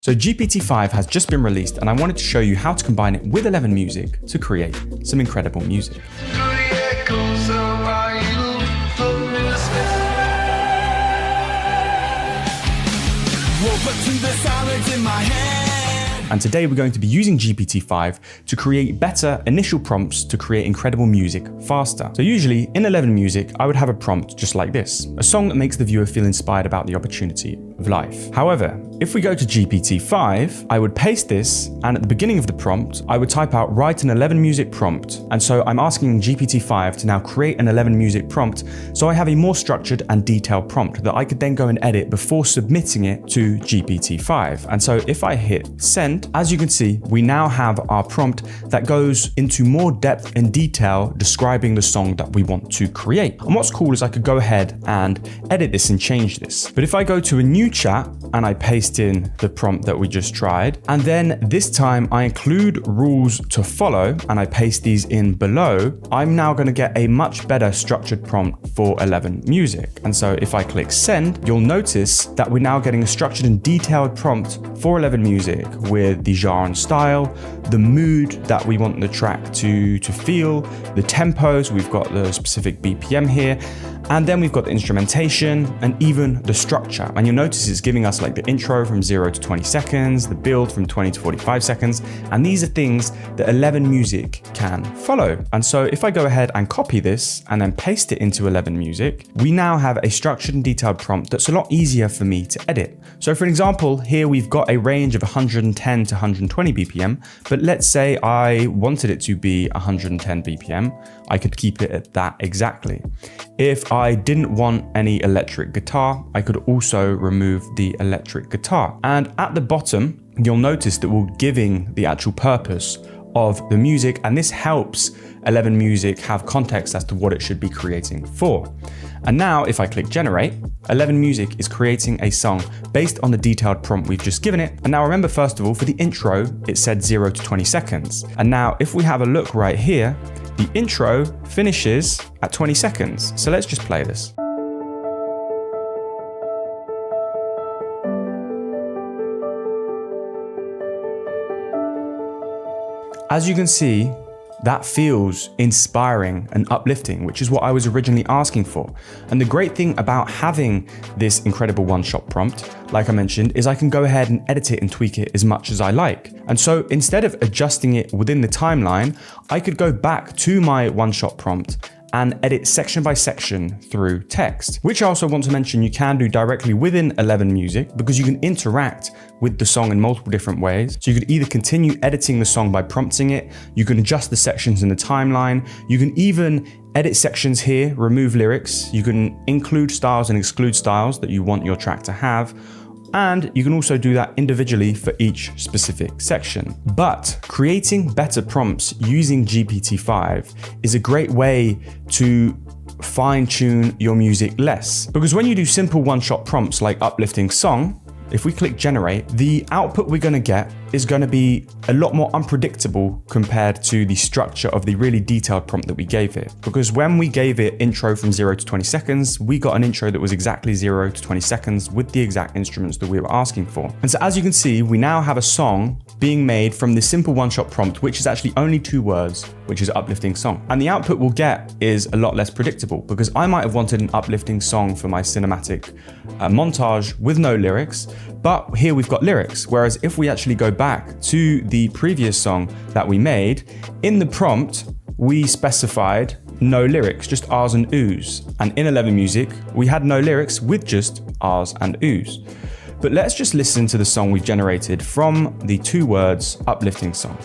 So GPT-5 has just been released and I wanted to show you how to combine it with ElevenMusic to create some incredible music. And today we're going to be using GPT-5 to create better initial prompts to create incredible music faster. So usually in ElevenMusic, I would have a prompt just like this, a song that makes the viewer feel inspired about the opportunity of life. However, if we go to GPT-5, I would paste this, and at the beginning of the prompt, I would type out write an ElevenMusic prompt. And so I'm asking GPT-5 to now create an ElevenMusic prompt, so I have a more structured and detailed prompt that I could then go and edit before submitting it to GPT-5. And so if I hit send, as you can see, we now have our prompt that goes into more depth and detail describing the song that we want to create. And what's cool is I could go ahead and edit this and change this. But if I go to a new chat and I paste in the prompt that we just tried, and then this time I include rules to follow and I paste these in below, I'm now going to get a much better structured prompt for ElevenMusic. And so if I click send, you'll notice that we're now getting a structured and detailed prompt for ElevenMusic with the genre and style, the mood that we want the track to feel, the tempos, we've got the specific BPM here, and then we've got the instrumentation and even the structure. And you'll notice it's giving us like the intro from 0 to 20 seconds, the build from 20 to 45 seconds. And these are things that ElevenMusic can follow. And so if I go ahead and copy this and then paste it into ElevenMusic, we now have a structured and detailed prompt that's a lot easier for me to edit. So for an example, here we've got a range of 110 to 120 BPM, but let's say I wanted it to be 110 BPM. I could keep it at that exactly. If I didn't want any electric guitar, I could also remove the electric guitar. And at the bottom, you'll notice that we're giving the actual purpose of the music, and this helps ElevenMusic have context as to what it should be creating for. And now if I click generate, ElevenMusic is creating a song based on the detailed prompt we've just given it. And now remember, first of all, for the intro, it said 0 to 20 seconds. And now if we have a look right here, the intro finishes at 20 seconds. So let's just play this. As you can see, that feels inspiring and uplifting, which is what I was originally asking for. And the great thing about having this incredible one-shot prompt, like I mentioned, is I can go ahead and edit it and tweak it as much as I like. And so instead of adjusting it within the timeline, I could go back to my one-shot prompt and edit section by section through text, which I also want to mention you can do directly within ElevenMusic because you can interact with the song in multiple different ways. So you could either continue editing the song by prompting it, you can adjust the sections in the timeline, you can even edit sections here, remove lyrics, you can include styles and exclude styles that you want your track to have, and you can also do that individually for each specific section. But creating better prompts using GPT-5 is a great way to fine-tune your music less. Because when you do simple one-shot prompts like uplifting song, if we click generate, the output we're going to get is going to be a lot more unpredictable compared to the structure of the really detailed prompt that we gave it. Because when we gave it intro from 0 to 20 seconds, we got an intro that was exactly 0 to 20 seconds with the exact instruments that we were asking for. And so as you can see, we now have a song being made from this simple one-shot prompt, which is actually only 2 words, which is uplifting song. And the output we'll get is a lot less predictable because I might have wanted an uplifting song for my cinematic montage with no lyrics, but here we've got lyrics. Whereas if we actually go back to the previous song that we made, in the prompt, we specified no lyrics, just R's and O's. And in ElevenMusic, we had no lyrics with just R's and O's. But let's just listen to the song we've generated from the 2 words uplifting song.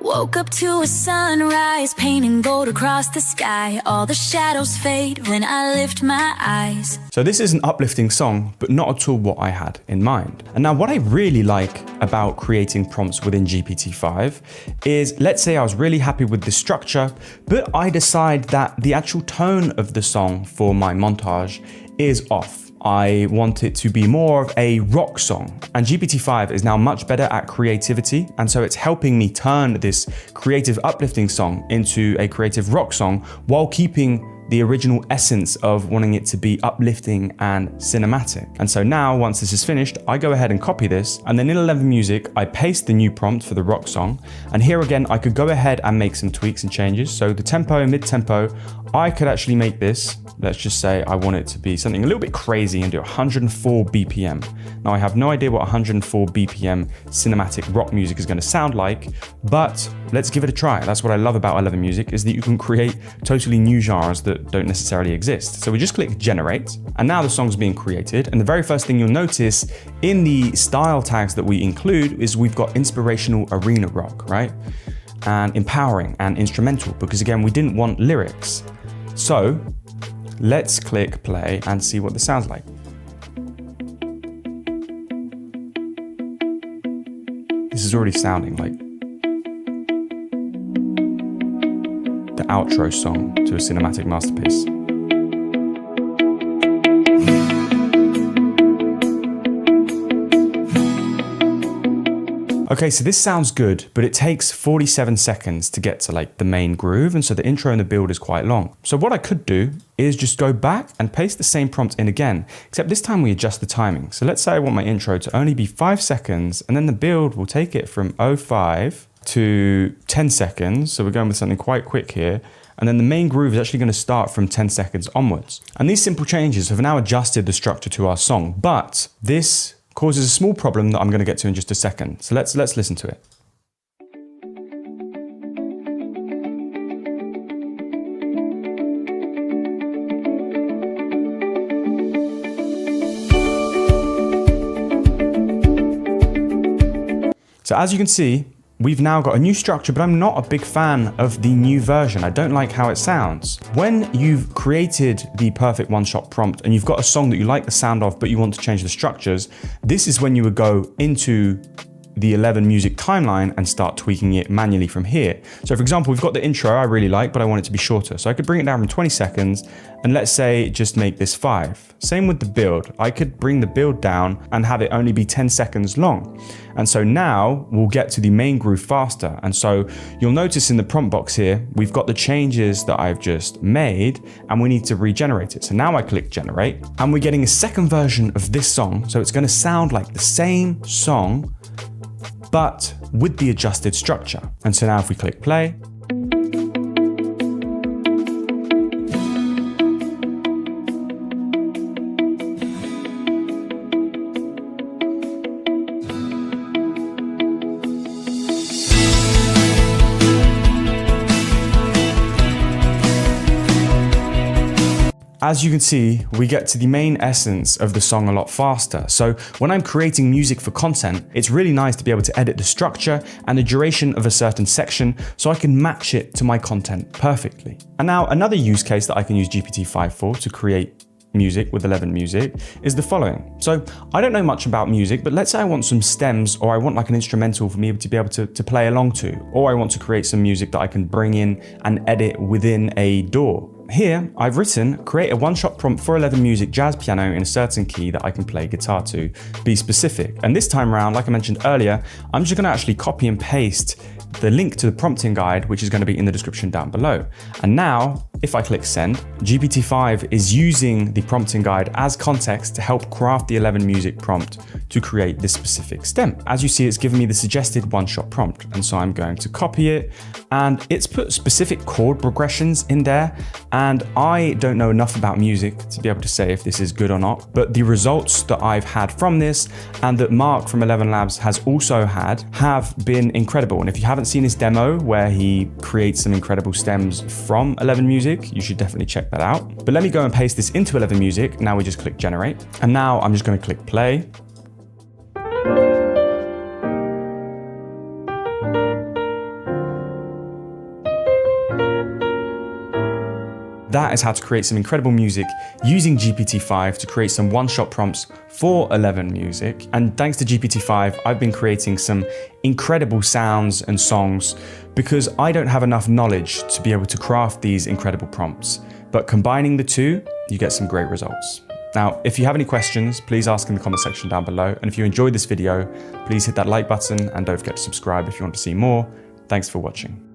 Woke up to a sunrise, painting gold across the sky. All the shadows fade when I lift my eyes. So this is an uplifting song, but not at all what I had in mind. And now what I really like about creating prompts within GPT-5 is, let's say I was really happy with the structure, but I decide that the actual tone of the song for my montage is off. I want it to be more of a rock song. And GPT-5 is now much better at creativity. And so it's helping me turn this creative uplifting song into a creative rock song while keeping the original essence of wanting it to be uplifting and cinematic. And so now, once this is finished, I go ahead and copy this, and then in ElevenMusic, I paste the new prompt for the rock song. And here again, I could go ahead and make some tweaks and changes. So the tempo, mid-tempo, I could actually make this, let's just say I want it to be something a little bit crazy and do 104 BPM. Now I have no idea what 104 BPM cinematic rock music is going to sound like, but let's give it a try. That's what I love about ElevenMusic, is that you can create totally new genres that don't necessarily exist. So we just click generate, and now the song's being created. And the very first thing you'll notice in the style tags that we include is we've got inspirational arena rock, right? And empowering and instrumental, because again, we didn't want lyrics. So let's click play and see what this sounds like. This is already sounding like the outro song to a cinematic masterpiece. Okay, so this sounds good, but it takes 47 seconds to get to like the main groove, and so the intro and the build is quite long. So what I could do is just go back and paste the same prompt in again, except this time we adjust the timing. So let's say I want my intro to only be 5 seconds, and then the build will take it from 05 to 10 seconds. So we're going with something quite quick here. And then the main groove is actually going to start from 10 seconds onwards. And these simple changes have now adjusted the structure to our song, but this causes a small problem that I'm going to get to in just a second. So let's listen to it. So as you can see, we've now got a new structure, but I'm not a big fan of the new version. I don't like how it sounds. When you've created the perfect one-shot prompt and you've got a song that you like the sound of, but you want to change the structures, this is when you would go into the ElevenMusic timeline and start tweaking it manually from here. So for example, we've got the intro I really like, but I want it to be shorter. So I could bring it down from 20 seconds and let's say just make this 5. Same with the build. I could bring the build down and have it only be 10 seconds long. And so now we'll get to the main groove faster. And so you'll notice in the prompt box here, we've got the changes that I've just made and we need to regenerate it. So now I click generate and we're getting a second version of this song. So it's going to sound like the same song, but with the adjusted structure. And so now if we click play, as you can see, we get to the main essence of the song a lot faster. So when I'm creating music for content, it's really nice to be able to edit the structure and the duration of a certain section so I can match it to my content perfectly. And now another use case that I can use GPT-5 for to create music with ElevenMusic is the following. So I don't know much about music, but let's say I want some stems, or I want like an instrumental for me to be able to play along to, or I want to create some music that I can bring in and edit within a DAW. Here, I've written, create a one-shot prompt for ElevenMusic jazz piano in a certain key that I can play guitar to, be specific. And this time around, like I mentioned earlier, I'm just gonna actually copy and paste the link to the prompting guide, which is going to be in the description down below. And now, if I click send, GPT-5 is using the prompting guide as context to help craft the ElevenMusic prompt to create this specific stem. As you see, it's given me the suggested one-shot prompt. And so I'm going to copy it, and it's put specific chord progressions in there. And I don't know enough about music to be able to say if this is good or not, but the results that I've had from this and that Mark from ElevenLabs has also had have been incredible. And if you haven't seen his demo where he creates some incredible stems from ElevenMusic, you should definitely check that out. But let me go and paste this into ElevenMusic. Now we just click generate. And now I'm just going to click play. That is how to create some incredible music using GPT-5 to create some one-shot prompts for ElevenMusic. And thanks to GPT-5, I've been creating some incredible sounds and songs because I don't have enough knowledge to be able to craft these incredible prompts. But combining the two, you get some great results. Now, if you have any questions, please ask in the comment section down below. And if you enjoyed this video, please hit that like button and don't forget to subscribe if you want to see more. Thanks for watching.